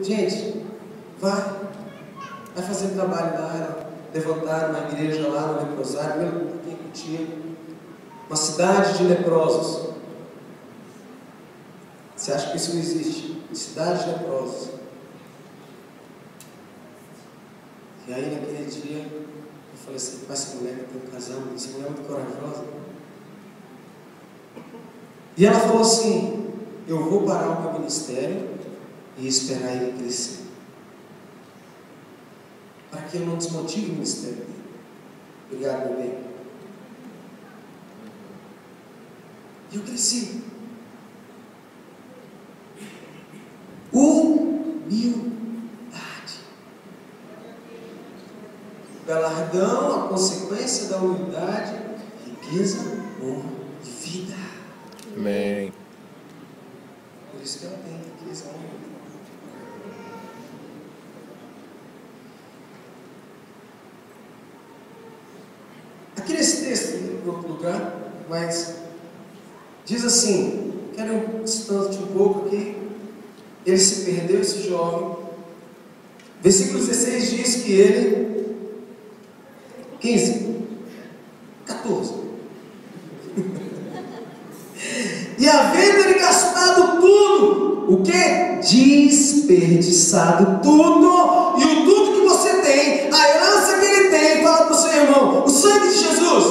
Gente, vai fazer um trabalho lá, levantaram uma igreja lá no leprosário, aqui em Cotia, uma cidade de leprosos. Você acha que isso não existe? Cidade de leprosos. E aí naquele dia, eu falei assim, com essa mulher que tem um casal, essa mulher é muito corajosa. E ela falou assim, eu vou parar o meu ministério e esperar ele crescer. Para que eu não desmotive o ministério dele. Obrigado, meu bem. E eu cresci. Humildade. Galardão, a consequência da humildade, riqueza, honra e vida. Amém. Por isso que ela tem riqueza, honra e vida. Aqui nesse texto, em outro lugar, mas diz assim, quero distante um pouco aqui, ele se perdeu, esse jovem. Versículo 16 diz que ele, 14. E havendo ele gastado tudo, o que? Desperdiçado tudo, e o tudo que você tem, a herança que ele tem, fala para o seu irmão, o sangue de Jesus.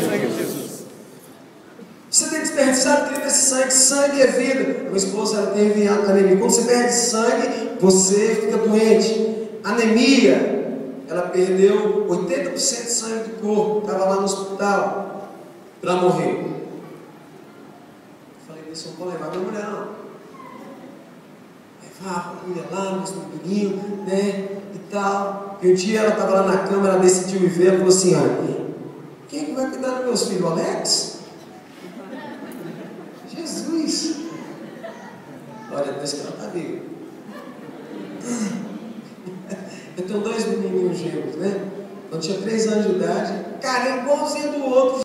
Sangue de Jesus. Você tem desperdiçado, querido, esse sangue. Sangue é vida. Minha esposa, ela teve anemia. Quando você perde sangue, você fica doente. Anemia, ela perdeu 80% de sangue do corpo. Estava lá no hospital para morrer. Eu falei, isso eu não vou levar minha mulher, não. Levava, ia lá, meus menininhos, né, e tal. E um dia ela estava lá na cama, ela decidiu me ver, ela falou assim, olha, quem é que vai cuidar dos meus filhos? O Alex? Jesus! Olha, Deus que ela está viva. Eu tenho 2 menininhos gêmeos, né? Quando tinha 3 anos de idade, cara, igualzinho do outro.